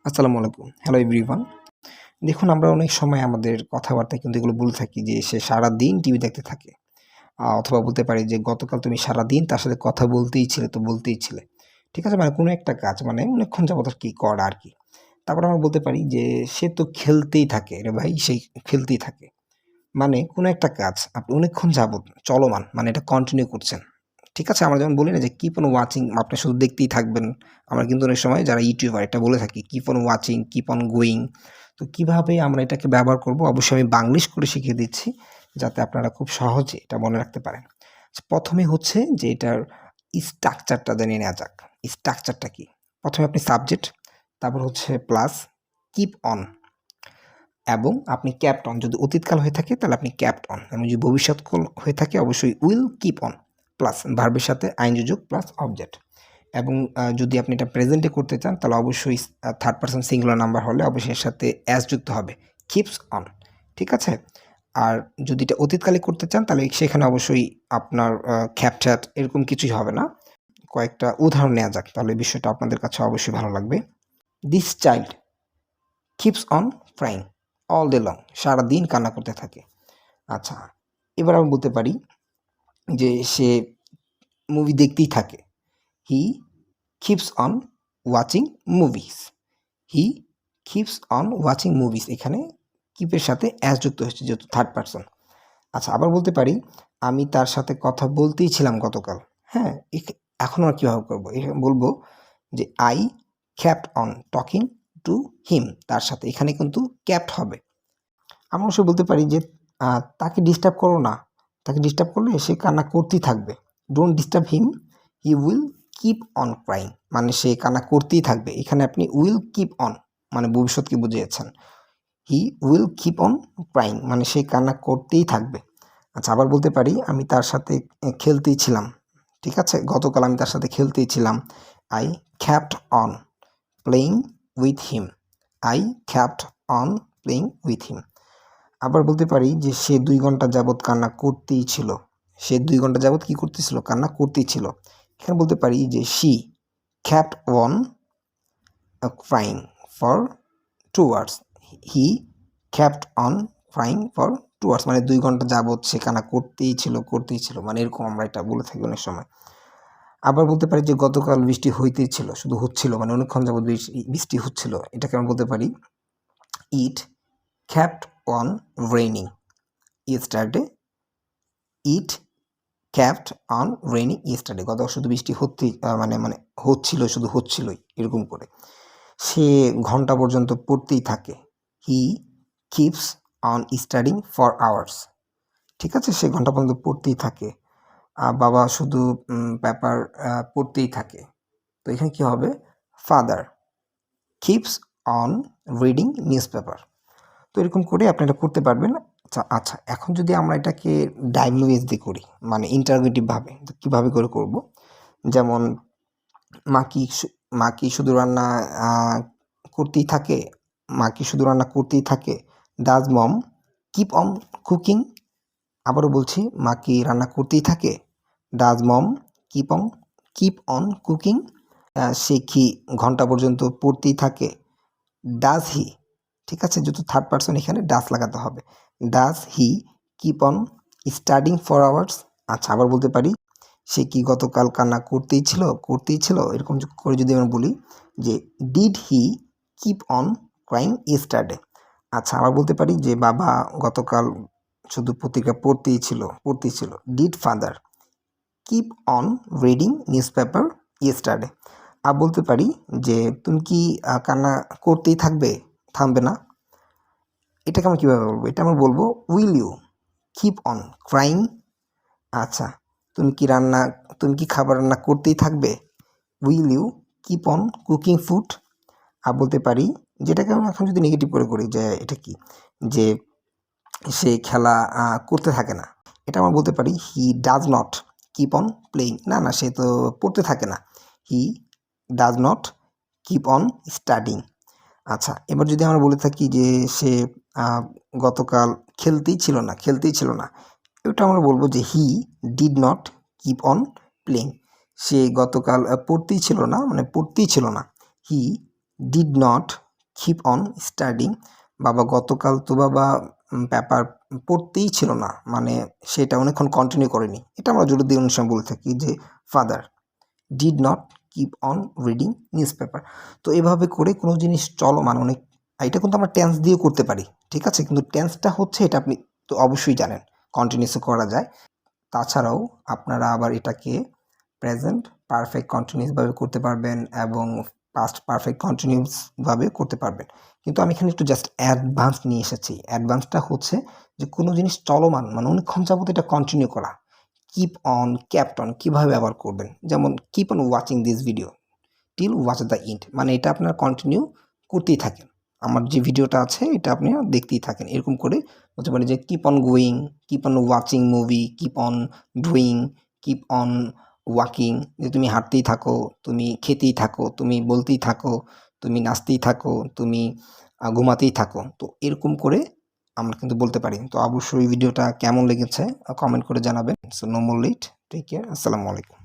আসসালামু আলাইকুম। Hello everyone. দেখুন আমরা অনেক সময় আমাদের কথাবার্তায় কিন্তু এগুলো বলে থাকি যে সে সারাদিন টিভি দেখতে থাকে। অথবা বলতে পারি যে গতকাল তুমি সারাদিন তার সাথে কথা বলতেই ছিলে তো বলতেই ছিলে। ঠিক আছে? মানে কোনো একটা কাজ মানে অনেকক্ষণ যাবত আরকি করা আরকি। তারপর আমরা বলতে পারি যে সে তো খেলতেই থাকে রে ভাই সেই খেলতেই থাকে। মানে কোনো একটা কাজ আপনি অনেকক্ষণ যাবত চলমান মানে এটা কন্টিনিউ করছেন। ঠিক আছে? আমরা যেমন বলি না যে কিপ অন ওয়াচিং আপনি শুধু দেখতেই থাকবেন। আমরা কিন্তু অনেক সময় যারা ইউটিউবার এটা বলে থাকি keep on watching, keep on going. তো কিভাবে আমরা এটাকে ব্যবহার করব অবশ্যই আমি বাংলিশ করে শিখিয়ে দিচ্ছি যাতে আপনারা খুব সহজে এটা মনে রাখতে পারেন। প্রথমে হচ্ছে যে এটার স্ট্রাকচারটা জেনে নেওয়া যাক। স্ট্রাকচারটা কি? প্রথমে আপনি সাবজেক্ট, তারপর হচ্ছে প্লাস কিপ অন এবং আপনি ক্যাপ্ট অন যদি অতীতকাল হয়ে থাকে তাহলে আপনি ক্যাপ্ট অন এবং যদি ভবিষ্যৎকাল হয়ে থাকে অবশ্যই উইল কিপ অন প্লাস ভার্বের সাথে আইনযোজক প্লাস অবজেক্ট এবং যদি আপনি এটা প্রেজেন্টে করতে চান তাহলে অবশ্যই থার্ড পারসন সিঙ্গুলার নাম্বার হলে অবশ্যই এর সাথে অ্যাস যুক্ত হবে কিপস অন। ঠিক আছে? আর যদি এটা অতীতকালে করতে চান তাহলে সেখানে অবশ্যই আপনার ক্যাপচার এরকম কিছুই হবে না। কয়েকটা উদাহরণ নেওয়া যাক তাহলে বিষয়টা আপনাদের কাছে অবশ্যই ভালো লাগবে। This child keeps on crying all day long, সারাদিন কান্না করতে থাকে। আচ্ছা, এবার আমি বলতে পারি যে সে মুভি দেখতেই থাকে। He keeps on watching movies. He keeps on watching movies, এখানে কিপের সাথে অ্যাস যুক্ত হচ্ছে যেহেতু থার্ড পারসন। আচ্ছা, আবার বলতে পারি আমি তার সাথে কথা বলতেই ছিলাম গতকাল। হ্যাঁ, এখন আর কীভাবে করবো? এখানে বলবো যে I ক্যাপ্ট on talking to him, তার সাথে এখানে কিন্তু ক্যাপ্ট হবে। আমরা অবশ্যই বলতে পারি যে তাকে ডিস্টার্ব করো না। তাকে ডিস্টার্ব করলে সে কান্না করতেই থাকবে। Don't disturb him, he will keep on crying, মানে সে কান্না করতেই থাকবে। এখানে আপনি উইল কিপ অন মানে ভবিষ্যৎকে বুঝিয়েছেন। He will keep on crying মানে সে কান্না করতেই থাকবে। আচ্ছা, আবার বলতে পারি আমি তার সাথে খেলতেই ছিলাম। ঠিক আছে? গতকাল আমি তার সাথে খেলতেই ছিলাম। I ক্যাপ্ট on playing with him. I ক্যাপ্ট on playing with him. আবার বলতে পারি যে সে ২ ঘন্টা যাবৎ কান্না করতেই ছিল। সে ২ ঘন্টা যাবৎ কি করতেছিল? কান্না করতেই ছিল। এখানে বলতে পারি যে she kept on crying for 2 hours. He kept on crying for 2 hours মানে ২ ঘন্টা যাবৎ সে কান্না করতেই ছিল। মানে এরকম আমরা এটা বলে থাকি অনেক সময়। আবার বলতে পারি যে গতকাল বৃষ্টি হইতেই ছিল, শুধু হচ্ছিল মানে অনেকক্ষণ যাবৎ বৃষ্টি হচ্ছিল। এটাকে আমরা বলতে পারি It kept on raining yesterday. It kept on raining yesterday. গতকাল শুধু বৃষ্টি মানে হচ্ছিল, শুধু হচ্ছিলই এরকম করে। সে ঘন্টা পর্যন্ত পড়তেই থাকে। He keeps on studying for hours. ঠিক আছে? সে ঘন্টা পর্যন্ত পড়তেই থাকে। বাবা শুধু পেপার পড়তেই থাকে। তো এখানে কি হবে? Father keeps on reading newspaper. তো এরকম করে আপনি এটা করতে পারবেন। আচ্ছা, এখন যদি আমরা এটাকে ডাব্লিউএস দিয়ে করি মানে ইন্টারোগেটিভ ভাবে, তো কীভাবে করে করব? যেমন মা কি শুধু রান্না করতেই থাকে? মা কি শুধু রান্না করতেই থাকে? Does mom keep on cooking? আবারও বলছি, মা কি রান্না করতেই থাকে? Does mom keep on cooking? সে কি ঘন্টা পর্যন্ত পড়তেই থাকে? ডাজ হি, ঠিক আছে? যেহেতু থার্ড পারসন এখানে ডাজ লাগাতে হবে। Does he keep on studying for hours? আচ্ছা, আবার বলতে পারি সে কি গতকাল কান্না করতেই ছিল এরকম করে যদি আমরা বলি যে did he keep on crying yesterday? আচ্ছা, আবার বলতে পারি যে বাবা গতকাল শুধু পত্রিকা পড়তেই ছিল। Did father keep on reading newspaper yesterday? আর বলতে পারি যে তুমি কি কান্না করতেই থামবে না? এটাকে আমরা কীভাবে বলবো? এটা আমরা বলবো will you keep on crying? আচ্ছা, তুমি কি খাবার রান্না করতেই থাকবে? Will you keep on cooking food? আর বলতে পারি যেটাকে আমরা এখন যদি নেগেটিভ করে করি যে এটা কি, যে সে খেলা করতে থাকে না, এটা আমরা বলতে পারি he does not keep on playing. না সে তো পড়তে থাকে না। He does not keep on studying. আচ্ছা, এবার যদি আমরা বলে থাকি যে সে গতকাল খেলতেই ছিল না, এটা আমরা বলবো যে he did not keep on playing. সে গতকাল পড়তেই ছিল না। He did not keep on studying. বাবা গতকাল তো বাবা পেপার পড়তেই ছিল না, মানে সেটা অনেকক্ষণ কন্টিনিউ করেনি। এটা আমরা জোর দিয়ে অনেক সময় বলে থাকি যে father did not keep on reading news paper. তো এভাবে করে কোনো জিনিস চলমান অনেক, এটা কিন্তু আমরা টেন্স দিয়েও করতে পারি, ঠিক আছে? কিন্তু টেন্সটা হচ্ছে এটা আপনি তো অবশ্যই জানেন কন্টিনিউসও করা যায়। তাছাড়াও আপনারা আবার এটাকে প্রেজেন্ট পারফেক্ট কন্টিনিউসভাবে করতে পারবেন এবং পাস্ট পারফেক্ট কন্টিনিউসভাবে করতে পারবেন। কিন্তু আমি এখানে একটু জাস্ট অ্যাডভান্স নিয়ে এসেছি। অ্যাডভান্সটা হচ্ছে যে কোনো জিনিস চলমান মানে অনেকক্ষণ যাবত এটা কন্টিনিউ করা। কিপ অন, ক্যাপ্ট অন কীভাবে ব্যবহার করবেন? যেমন keep on watching this video till watch the end, মানে এটা আপনার কন্টিনিউ করতেই থাকেন। আমার যে ভিডিওটা আছে এটা আপনি দেখতেই থাকেন। এরকম করে বলতে পারি যে keep on going, keep on watching movie, keep on doing, keep on walking, যে তুমি হাঁটতেই থাকো, তুমি খেতেই থাকো, তুমি বলতেই থাকো, তুমি নাচতেই থাকো, তুমি ঘুমাতেই থাকো। তো এরকম করে আমরা কিন্তু বলতে পারি। তো অবশ্যই ভিডিওটা কেমন লেগেছে কমেন্ট করে জানাবেন। So no more late, take care, আসসালামু আলাইকুম।